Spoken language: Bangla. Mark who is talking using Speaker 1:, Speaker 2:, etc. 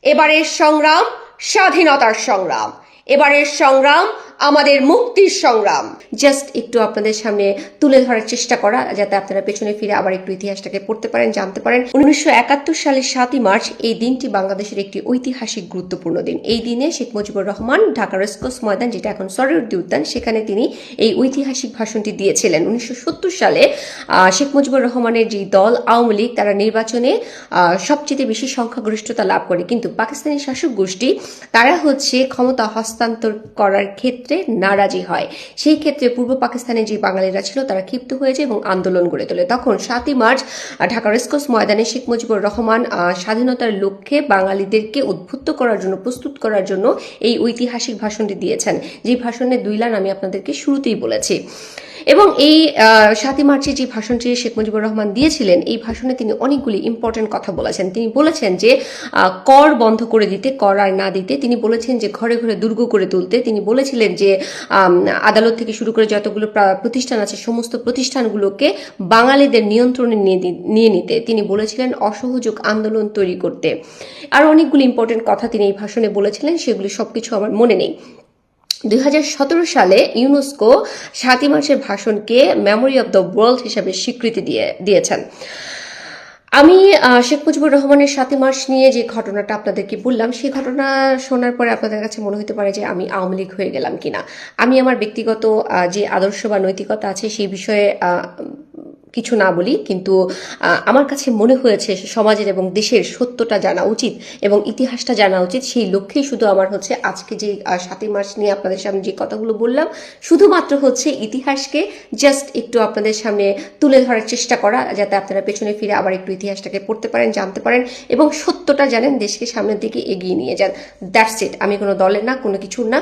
Speaker 1: এবারের সংগ্রাম স্বাধীনতার সংগ্রাম, এবারের সংগ্রাম আমাদের মুক্তির সংগ্রাম। জাস্ট একটু আপনাদের সামনে তুলে ধরার চেষ্টা করা, যাতে আপনারা পেছনে ফিরে আবার একটু ইতিহাসটাকে পড়তে পারেন, জানতে পারেন। 1971 সালের 7ই মার্চ এই দিনটি বাংলাদেশের একটি ঐতিহাসিক গুরুত্বপূর্ণ দিন। এই দিনে শেখ মুজিবুর রহমান ঢাকা রেসকোর্স ময়দান, যেটা এখন সরোয়ার্দী উদ্যান, সেখানে তিনি এই ঐতিহাসিক ভাষণটি দিয়েছিলেন। 1970 সালে শেখ মুজিবুর রহমানের যে দল আওয়ামী লীগ, তারা নির্বাচনে সবচেয়ে বেশি সংখ্যাগরিষ্ঠতা লাভ করে, কিন্তু পাকিস্তানি শাসক গোষ্ঠী তারা ক্ষমতা হস্তান্তর করার ক্ষেত্রে নারাজি হয়। সেই ক্ষেত্রে পূর্ব পাকিস্তানে যে বাঙালিরা ছিল তারা ক্ষিপ্ত হয়ে যায় এবং আন্দোলন গড়ে তোলে। তখন 7ই মার্চ ঢাকা রেসকোর্স ময়দানে শেখ মুজিবুর রহমান স্বাধীনতার লক্ষ্যে বাঙালিদেরকে উদ্বুদ্ধ করার জন্য, প্রস্তুত করার জন্য এই ঐতিহাসিক ভাষণটি দিয়েছেন, যে ভাষণের 2 লাইন আমি আপনাদেরকে শুরুতেই বলেছি। এবং এই 7ই মার্চে যে ভাষণটি শেখ মুজিবুর রহমান দিয়েছিলেন, এই ভাষণে তিনি অনেকগুলি ইম্পর্টেন্ট কথা বলেছেন। তিনি বলেছেন যে কর বন্ধ করে দিতে, কর আর না দিতে। তিনি বলেছেন যে ঘরে ঘরে দুর্গ করে তুলতে। তিনি বলেছিলেন যে আদালত থেকে শুরু করে যতগুলো প্রতিষ্ঠান আছে, সমস্ত প্রতিষ্ঠানগুলোকে বাঙালিদের নিয়ন্ত্রণে নিয়ে নিতে। তিনি বলেছিলেন অসহযোগ আন্দোলন তৈরি করতে। আর অনেকগুলি ইম্পর্টেন্ট কথা তিনি এই ভাষণে বলেছিলেন, সেগুলি সবকিছু আমার মনে নেই। 2017 সালে ইউনেস্কো 7ই মার্চের ভাষণকে মেমোরি অব দ্য ওয়ার্ল্ড হিসাবে স্বীকৃতি দিয়েছেন। আমি শেখ মুজিবুর রহমানের 7ই মার্চ নিয়ে যে ঘটনাটা আপনাদেরকে বললাম, সেই ঘটনা শোনার পরে আপনাদের কাছে মনে হতে পারে যে আমি আওয়ামী লীগ হয়ে গেলাম কিনা। আমি আমার ব্যক্তিগত যে আদর্শ বা নৈতিকতা আছে সেই বিষয়ে কিছু না বলি, কিন্তু আমার কাছে মনে হয়েছে সমাজের এবং দেশের সত্যটা জানা উচিত এবং ইতিহাসটা জানা উচিত। সেই লক্ষ্যেই শুধু আমার আজকে যে 7ই মার্চ নিয়ে আপনাদের সামনে যে কথাগুলো বললাম, শুধুমাত্র ইতিহাসকে জাস্ট একটু আপনাদের সামনে তুলে ধরার চেষ্টা করা, যাতে আপনারা পেছনে ফিরে আবার একটু ইতিহাসটাকে পড়তে পারেন, জানতে পারেন এবং সত্যটা জানেন, দেশকে সামনের দিকে এগিয়ে নিয়ে যান। That's it. আমি কোনো দলের না, কোনো কিছুর না।